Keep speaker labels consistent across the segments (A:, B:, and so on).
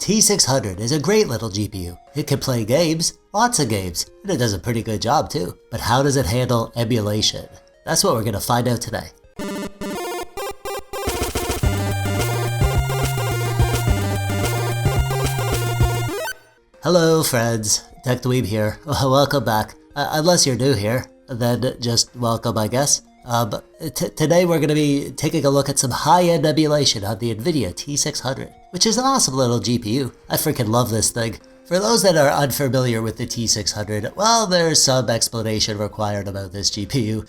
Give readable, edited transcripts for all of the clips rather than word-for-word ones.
A: T600 is a great little GPU. It can play games, lots of games, and it does a pretty good job too. But how does it handle emulation? That's what we're going to find out today. Hello friends, TechDweeb here. Welcome back. Unless you're new here, then just welcome I guess. Today we're going to be taking a look at some high-end emulation on the Nvidia T600, which is an awesome little GPU. I freaking love this thing. For those that are unfamiliar with the T600, well, there's some explanation required about this GPU.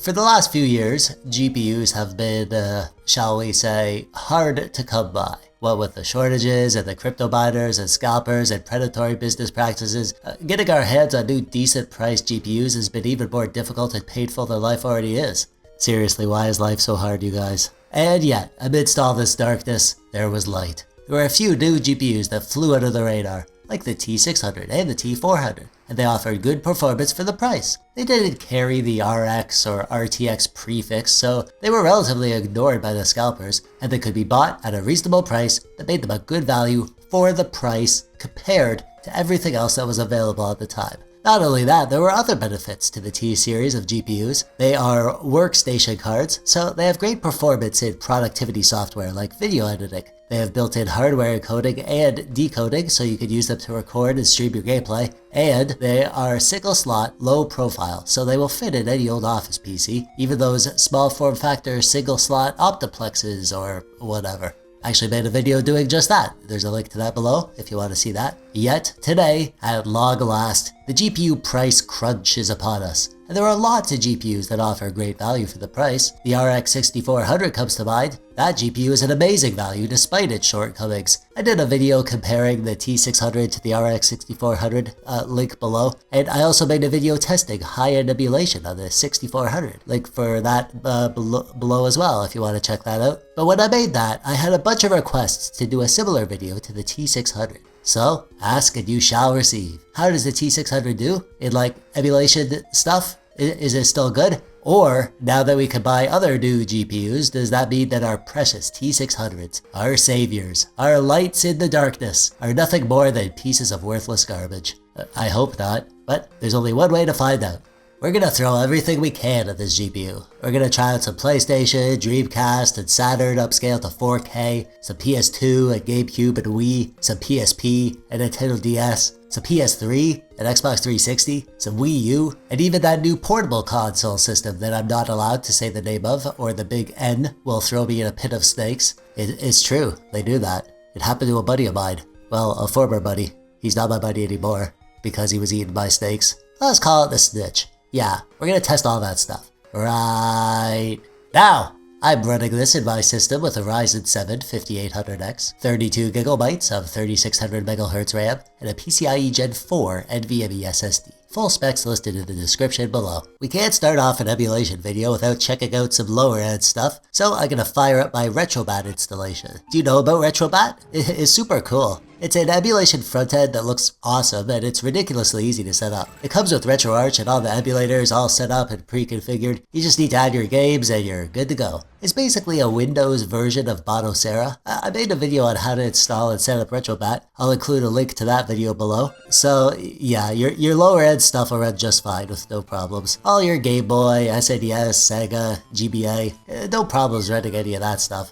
A: For the last few years, GPUs have been, shall we say, hard to come by. What with the shortages and the crypto miners and scalpers and predatory business practices, getting our hands on new decent priced GPUs has been even more difficult and painful than life already is. Seriously, why is life so hard, you guys? And yet, amidst all this darkness, there was light. There were a few new GPUs that flew under the radar, like the T600 and the T400, and they offered good performance for the price. They didn't carry the RX or RTX prefix, so they were relatively ignored by the scalpers, and they could be bought at a reasonable price that made them a good value for the price compared to everything else that was available at the time. Not only that, there were other benefits to the T series of GPUs. They are workstation cards, so they have great performance in productivity software like video editing. They have built-in hardware encoding and decoding, so you can use them to record and stream your gameplay. And they are single-slot, low-profile, so they will fit in any old office PC, even those small form-factor single-slot optiplexes or whatever. I actually made a video doing just that. There's a link to that below if you want to see that. Yet, today, at long last, the GPU price crunch is upon us. And there are lots of GPUs that offer great value for the price. The RX 6400 comes to mind. That GPU is an amazing value despite its shortcomings. I did a video comparing the T600 to the RX 6400, link below. And I also made a video testing high-end emulation on the 6400. Link for that below as well if you want to check that out. But when I made that, I had a bunch of requests to do a similar video to the T600. So, ask and you shall receive. How does the T600 do in like emulation stuff? Is it still good? Or, now that we can buy other new GPUs, does that mean that our precious T600s, our saviors, our lights in the darkness, are nothing more than pieces of worthless garbage? I hope not, but there's only one way to find out. We're gonna throw everything we can at this GPU. We're gonna try out some PlayStation, Dreamcast, and Saturn upscale to 4K, some PS2 and Gamecube and Wii, some PSP and Nintendo DS, some PS3 and Xbox 360, some Wii U, and even that new portable console system that I'm not allowed to say the name of, or the big N will throw me in a pit of snakes. It's true, they do that. It happened to a buddy of mine. Well, a former buddy. He's not my buddy anymore, because he was eaten by snakes. Let's call it the Snitch. Yeah, we're gonna test all that stuff. Right now, I'm running this in my system with a Ryzen 7 5800X, 32GB of 3600MHz RAM, and a PCIe Gen 4 NVMe SSD. Full specs listed in the description below. We can't start off an emulation video without checking out some lower end stuff, so I'm gonna fire up my Retrobat installation. Do you know about Retrobat? It's super cool. It's an emulation front end that looks awesome and it's ridiculously easy to set up. It comes with RetroArch and all the emulators all set up and pre-configured. You just need to add your games and you're good to go. It's basically a Windows version of Bonocera. I made a video on how to install and set up Retrobat. I'll include a link to that video below. So yeah, your lower end stuff will run just fine with no problems. All your Game Boy, SNES, Sega, GBA, no problems running any of that stuff.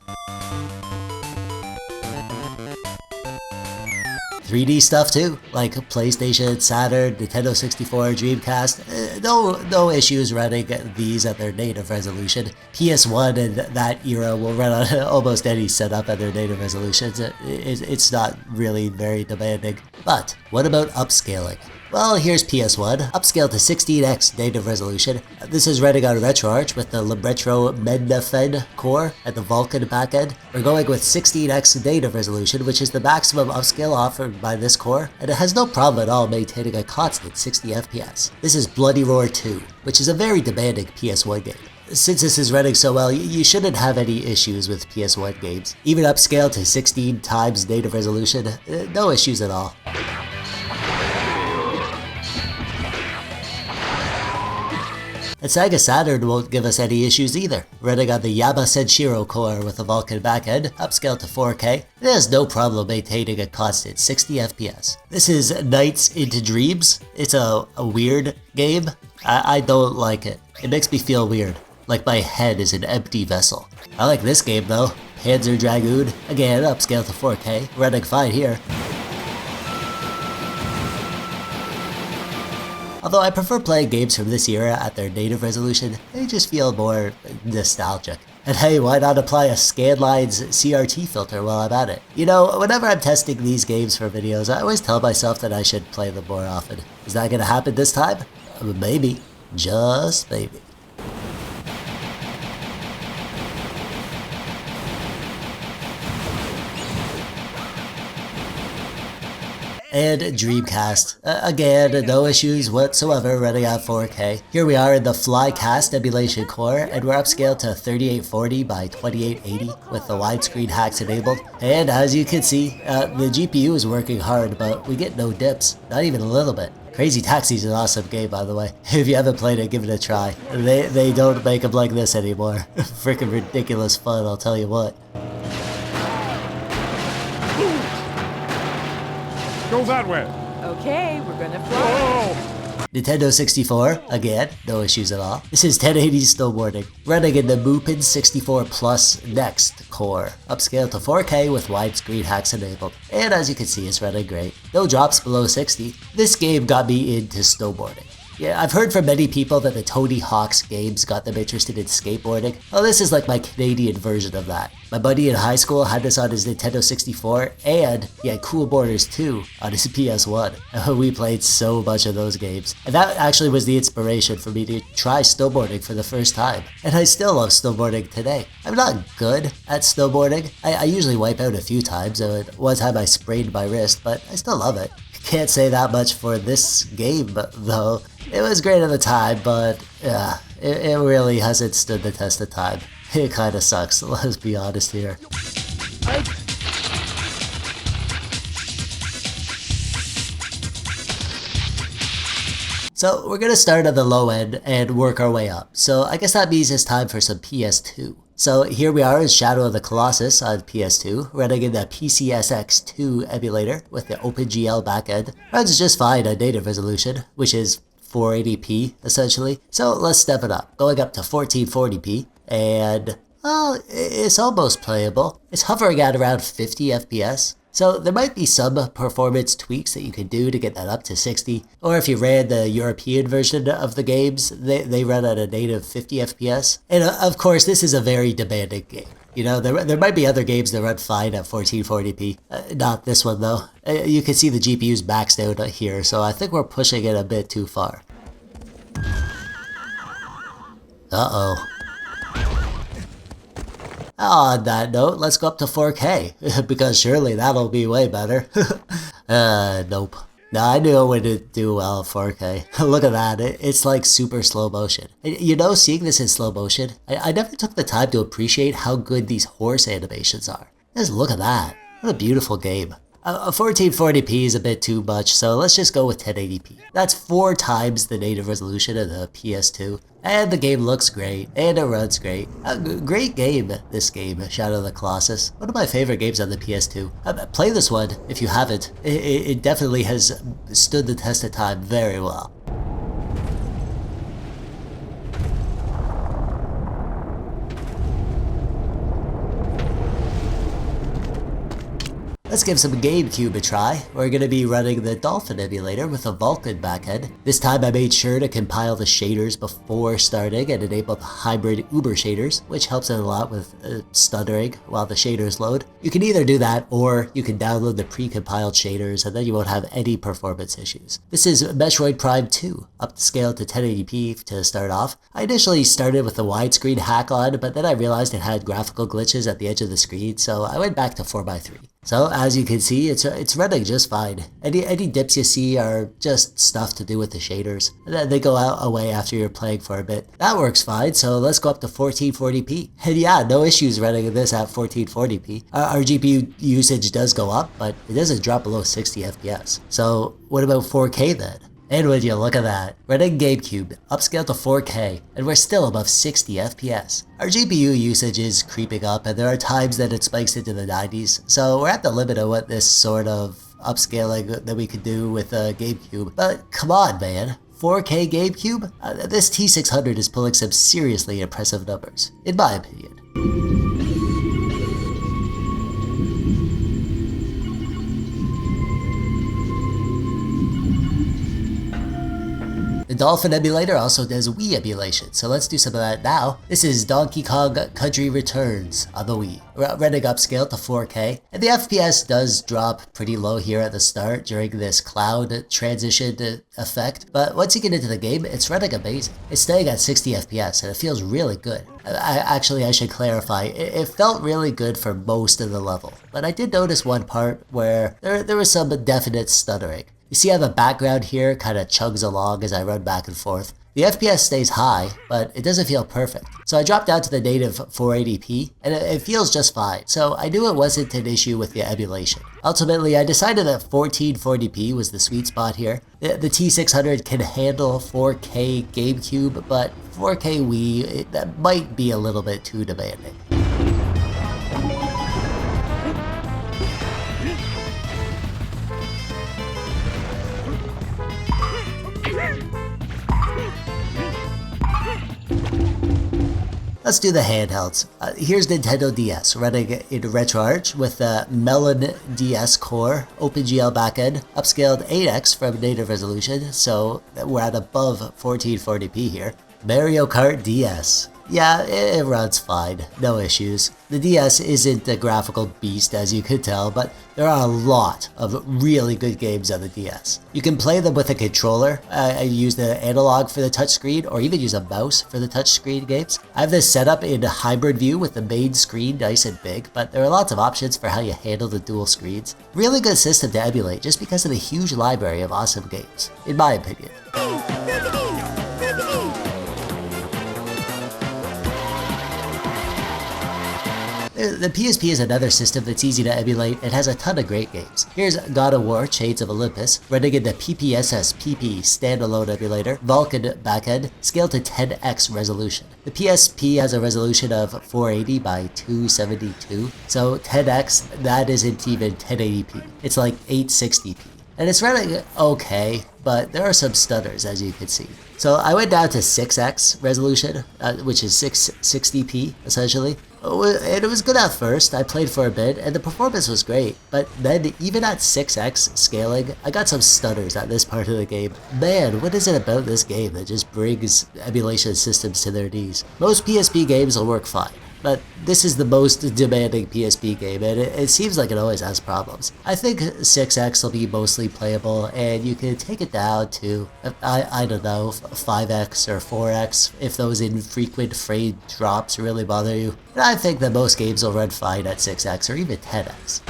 A: 3D stuff too, like PlayStation, Saturn, Nintendo 64, Dreamcast, no issues running these at their native resolution. PS1 and that era will run on almost any setup at their native resolutions. It's not really very demanding. But what about upscaling? Well, here's PS1, upscaled to 16x native resolution. This is running on RetroArch with the Libretto Mendefen core and the Vulkan backend. We're going with 16x native resolution, which is the maximum upscale offered by this core, and it has no problem at all maintaining a constant 60 FPS. This is Bloody Roar 2, which is a very demanding PS1 game. Since this is running so well, you shouldn't have any issues with PS1 games. Even upscaled to 16 times native resolution, no issues at all. And Sega Saturn won't give us any issues either. Running on the Yama Senshiro core with a Vulkan backend, upscaled to 4K, it has no problem maintaining a constant 60 FPS. This is Nights into Dreams. It's a weird game. I don't like it. It makes me feel weird, like my head is an empty vessel. I like this game though. Panzer Dragoon, again upscaled to 4K, running fine here. Although I prefer playing games from this era at their native resolution, they just feel more nostalgic. And hey, why not apply a Scanlines CRT filter while I'm at it? You know, whenever I'm testing these games for videos, I always tell myself that I should play them more often. Is that gonna happen this time? Maybe. Just maybe. And Dreamcast. Again, no issues whatsoever running at 4K. Here we are in the Flycast emulation core, and we're upscaled to 3840 by 2880 with the widescreen hacks enabled. And as you can see, the GPU is working hard, but we get no dips, not even a little bit. Crazy Taxi is an awesome game, by the way. If you haven't played it, give it a try. They don't make them like this anymore. Freaking ridiculous fun, I'll tell you what.
B: Go that way.
C: Okay, we're gonna fly.
A: Nintendo 64, again, no issues at all. This is 1080 snowboarding, running in the Mupin 64 Plus Next core, upscaled to 4K with widescreen hacks enabled. And as you can see, it's running great. No drops below 60. This game got me into snowboarding. Yeah, I've heard from many people that the Tony Hawk's games got them interested in skateboarding. Well, this is like my Canadian version of that. My buddy in high school had this on his Nintendo 64, and he had Cool Borders 2 on his PS1. We played so much of those games. And that actually was the inspiration for me to try snowboarding for the first time. And I still love snowboarding today. I'm not good at snowboarding. I usually wipe out a few times. One time I sprained my wrist, but I still love it. Can't say that much for this game, though. It was great at the time, but yeah, it really hasn't stood the test of time. It kinda sucks, let's be honest here. So we're gonna start at the low end and work our way up. So I guess that means it's time for some PS2. So here we are in Shadow of the Colossus on PS2, running in the PCSX2 emulator with the OpenGL backend. Runs just fine at native resolution, which is 480p essentially. So let's step it up, going up to 1440p, and well, it's almost playable. It's hovering at around 50 FPS. So there might be some performance tweaks that you can do to get that up to 60, or if you ran the European version of the games, they run at a native 50 FPS. And of course, this is a very demanding game. You know, there might be other games that run fine at 1440p. Not this one though. You can see the GPU's maxed out here, so I think we're pushing it a bit too far. Uh-oh. On that note, let's go up to 4K, because surely that'll be way better. Nope. No, I knew it wouldn't do well at 4K. Look at that, it's like super slow motion. You know, seeing this in slow motion, I never took the time to appreciate how good these horse animations are. Just look at that. What a beautiful game. 1440p is a bit too much, so let's just go with 1080p. That's 4 times the native resolution of the PS2. And the game looks great, and it runs great. Great game, this game, Shadow of the Colossus. One of my favorite games on the PS2. Play this one if you haven't. It definitely has stood the test of time very well. Let's give some Gamecube a try. We're going to be running the Dolphin emulator with a Vulkan backend. This time I made sure to compile the shaders before starting and enable the hybrid Uber shaders, which helps it a lot with stuttering while the shaders load. You can either do that, or you can download the pre-compiled shaders and then you won't have any performance issues. This is Metroid Prime 2, up to scale to 1080p to start off. I initially started with the widescreen hack on, but then I realized it had graphical glitches at the edge of the screen, so I went back to 4x3. So as you can see, it's running just fine. Any dips you see are just stuff to do with the shaders. They go away after you're playing for a bit. That works fine, so let's go up to 1440p. And yeah, no issues running this at 1440p. Our GPU usage does go up, but it doesn't drop below 60 FPS. So what about 4K then? And would you look at that, running Gamecube, upscaled to 4K, and we're still above 60 FPS. Our GPU usage is creeping up, and there are times that it spikes into the 90s, so we're at the limit of what this sort of upscaling that we could do with Gamecube. But come on, man. 4K Gamecube? This T600 is pulling some seriously impressive numbers, in my opinion. The Dolphin emulator also does Wii emulation, so let's do some of that now. This is Donkey Kong Country Returns on the Wii. Running upscale to 4K, and the FPS does drop pretty low here at the start during this cloud transition effect, but once you get into the game, it's running amazing. It's staying at 60 FPS, and it feels really good. I should clarify, it felt really good for most of the level, but I did notice one part where there was some definite stuttering. You see how the background here kind of chugs along as I run back and forth. The FPS stays high, but it doesn't feel perfect. So I dropped down to the native 480p, and it feels just fine. So I knew it wasn't an issue with the emulation. Ultimately, I decided that 1440p was the sweet spot here. The T600 can handle 4K Gamecube, but 4K Wii, that might be a little bit too demanding. Let's do the handhelds. Here's Nintendo DS running in RetroArch with the Melon DS core, OpenGL backend, upscaled 8x from native resolution, so we're at above 1440p here. Mario Kart DS. Yeah, it runs fine, no issues. The DS isn't a graphical beast as you could tell, but there are a lot of really good games on the DS. You can play them with a controller, use the analog for the touchscreen, or even use a mouse for the touchscreen games. I have this set up in a hybrid view with the main screen nice and big, but there are lots of options for how you handle the dual screens. Really good system to emulate just because of the huge library of awesome games, in my opinion. The PSP is another system that's easy to emulate and has a ton of great games. Here's God of War Chains of Olympus, running in the PPSS-PP standalone emulator, Vulkan backend, scaled to 10x resolution. The PSP has a resolution of 480 by 272, so 10x, that isn't even 1080p. It's like 860p. And it's running okay, but there are some stutters as you can see. So I went down to 6x resolution, which is 660p essentially. And it was good at first. I played for a bit and the performance was great, but then even at 6x scaling, I got some stutters at this part of the game. Man, what is it about this game that just brings emulation systems to their knees? Most PSP games will work fine, but this is the most demanding PSP game, and it seems like it always has problems. I think 6x will be mostly playable, and you can take it down to, I don't know, 5x or 4x if those infrequent frame drops really bother you. And I think that most games will run fine at 6x or even 10x.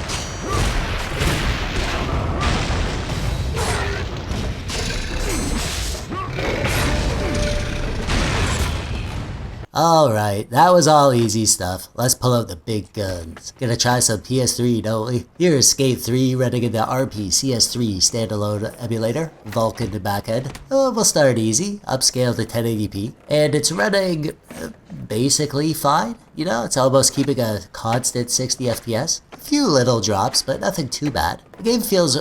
A: Alright, that was all easy stuff. Let's pull out the big guns. Gonna try some PS3, don't we? Here's Skate 3 running in the RPCS3 standalone emulator, Vulkan backend. We'll start easy, upscale to 1080p, and it's running basically fine. You know, it's almost keeping a constant 60 FPS. A few little drops, but nothing too bad. The game feels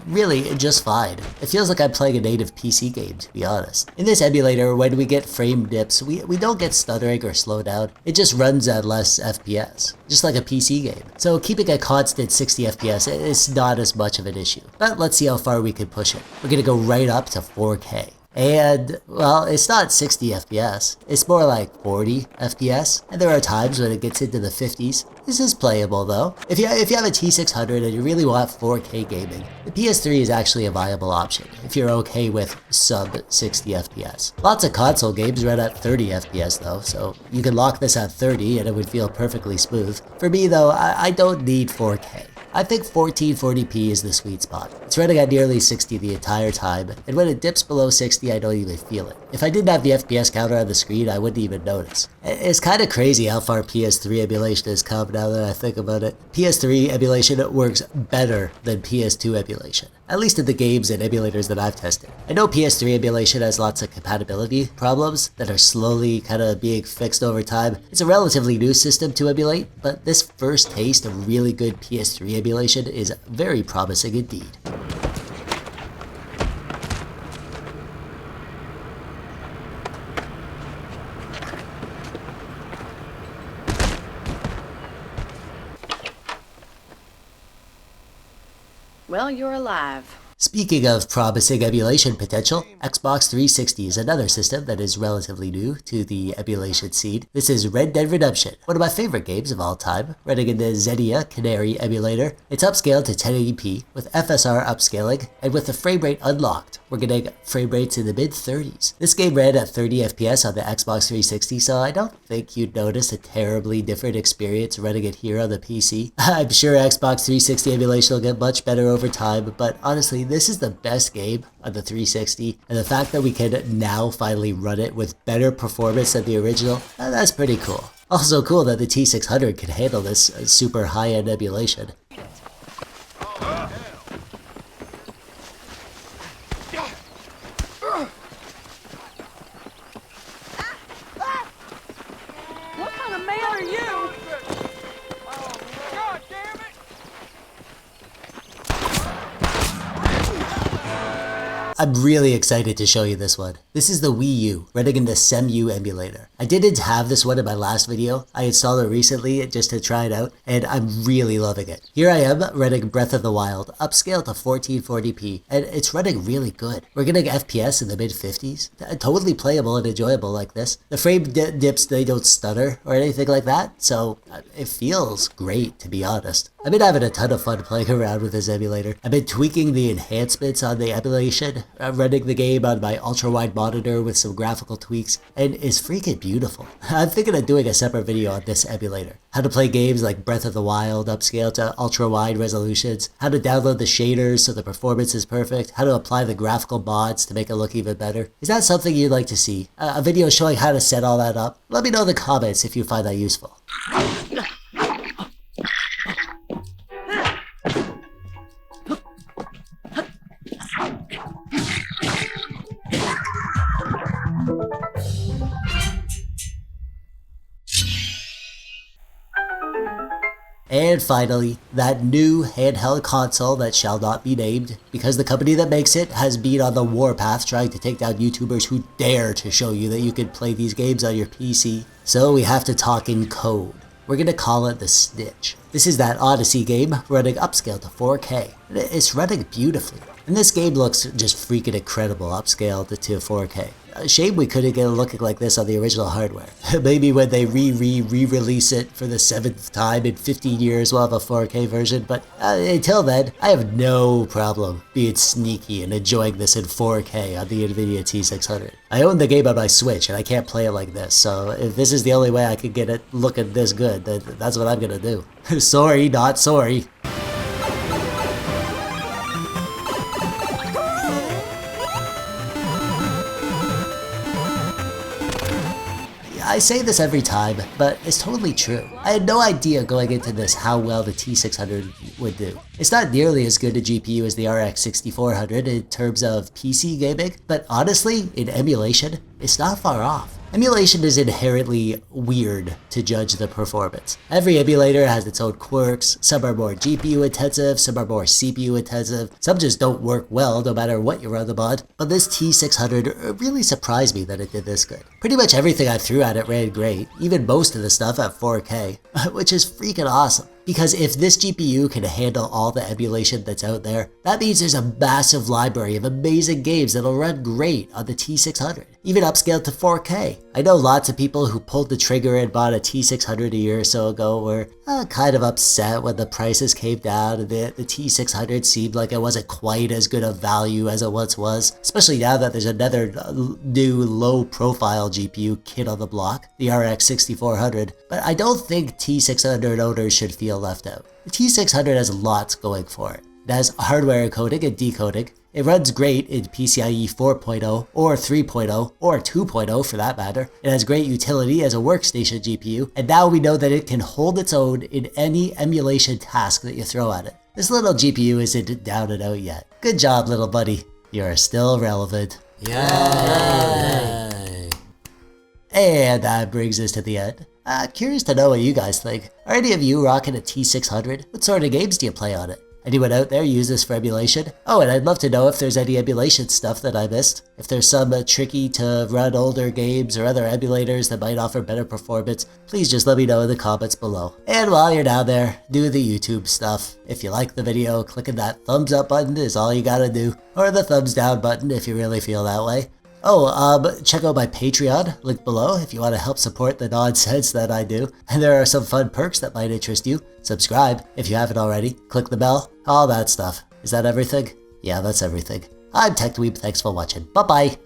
A: really just fine. It feels like I'm playing a native PC game, to be honest. In this emulator, when we get frame dips, we don't get stuttering or slowdown. It just runs at less FPS, just like a PC game. So keeping a constant 60 FPS is not as much of an issue. But let's see how far we can push it. We're gonna go right up to 4K. And, well, it's not 60 FPS, it's more like 40 FPS, and there are times when it gets into the 50s. This is playable though. If you have a T600 and you really want 4K gaming, the PS3 is actually a viable option, if you're okay with sub 60 FPS. Lots of console games run at 30 FPS though, so you can lock this at 30 and it would feel perfectly smooth. For me though, I don't need 4K. I think 1440p is the sweet spot. It's running at nearly 60 the entire time, and when it dips below 60 I don't even feel it. If I didn't have the FPS counter on the screen, I wouldn't even notice. It's kinda crazy how far PS3 emulation has come now that I think about it. PS3 emulation works better than PS2 emulation. at least in the games and emulators that I've tested. I know PS3 emulation has lots of compatibility problems that are slowly kind of being fixed over time. It's a relatively new system to emulate, but this first taste of really good PS3 emulation is very promising indeed.
C: Well, you're alive.
A: Speaking of promising emulation potential, Xbox 360 is another system that is relatively new to the emulation scene. This is Red Dead Redemption, one of my favorite games of all time, running in the Xenia Canary emulator. It's upscaled to 1080p with FSR upscaling, and with the frame rate unlocked, we're getting frame rates in the mid-30s. This game ran at 30 FPS on the Xbox 360, so I don't think you'd notice a terribly different experience running it here on the PC. I'm sure Xbox 360 emulation will get much better over time, but honestly, this is the best game on the 360, and the fact that we can now finally run it with better performance than the original, that's pretty cool. Also cool that the T600 can handle this super high-end emulation.
C: What kind of man are you?
B: God damn it!
A: I'm really excited to show you this one. This is the Wii U, running in the SEMU emulator. I didn't have this one in my last video. I installed it recently just to try it out, and I'm really loving it. Here I am running Breath of the Wild, upscaled to 1440p, and it's running really good. We're getting FPS in the mid-50s, totally playable and enjoyable like this. The frame dips, they don't stutter or anything like that, so it feels great, to be honest. I've been having a ton of fun playing around with this emulator. I've been tweaking the enhancements on the emulation, running the game on my ultra-wide monitor with some graphical tweaks, and it's freaking beautiful. I'm thinking of doing a separate video on this emulator. How to play games like Breath of the Wild upscale to ultra-wide resolutions, how to download the shaders so the performance is perfect, how to apply the graphical mods to make it look even better. Is that something you'd like to see? A video showing how to set all that up? Let me know in the comments if you find that useful. And finally, that new handheld console that shall not be named, because the company that makes it has been on the warpath trying to take down YouTubers who dare to show you that you can play these games on your PC. So we have to talk in code. We're gonna call it the Snitch. This is that Odyssey game running upscale to 4K. It's running beautifully. And this game looks just freaking incredible upscaled to 4K. Shame we couldn't get it looking like this on the original hardware. Maybe when they re-release it for the 7th time in 15 years we'll have a 4K version, but until then, I have no problem being sneaky and enjoying this in 4K on the Nvidia T600. I own the game on my Switch and I can't play it like this, so if this is the only way I could get it looking this good, then that's what I'm gonna do. Sorry, not sorry. I say this every time, but it's totally true. I had no idea going into this how well the T600 would do. It's not nearly as good a GPU as the RX 6400 in terms of PC gaming, but honestly, in emulation, it's not far off. Emulation is inherently weird to judge the performance. Every emulator has its own quirks. Some are more GPU intensive, some are more CPU intensive, some just don't work well no matter what you run them on. But this T600 really surprised me that it did this good. Pretty much everything I threw at it ran great, even most of the stuff at 4K, which is freaking awesome. Because if this GPU can handle all the emulation that's out there, that means there's a massive library of amazing games that'll run great on the T600, even upscaled to 4K. I know lots of people who pulled the trigger and bought a T600 a year or so ago were kind of upset when the prices came down a bit. The T600 seemed like it wasn't quite as good a value as it once was, especially now that there's another new low-profile GPU kit on the block, the RX 6400. But I don't think T600 owners should feel left out. The T600 has lots going for it. It has hardware encoding and decoding. It runs great in PCIe 4.0 or 3.0 or 2.0 for that matter. It has great utility as a workstation GPU, and now we know that it can hold its own in any emulation task that you throw at it. This little GPU isn't down and out yet. Good job, little buddy. You're still relevant.
B: Yay!
A: And that brings us to the end. Curious to know what you guys think. Are any of you rocking a T600? What sort of games do you play on it? Anyone out there use this for emulation? Oh, and I'd love to know if there's any emulation stuff that I missed. If there's some tricky to run older games or other emulators that might offer better performance, please just let me know in the comments below. And while you're down there, do the YouTube stuff. If you like the video, clicking that thumbs up button is all you gotta do. Or the thumbs down button if you really feel that way. Oh, check out my Patreon, link below, if you want to help support the nonsense that I do. And there are some fun perks that might interest you. Subscribe if you haven't already, click the bell, all that stuff. Is that everything? Yeah, that's everything. I'm TechDweeb, thanks for watching. Bye-bye!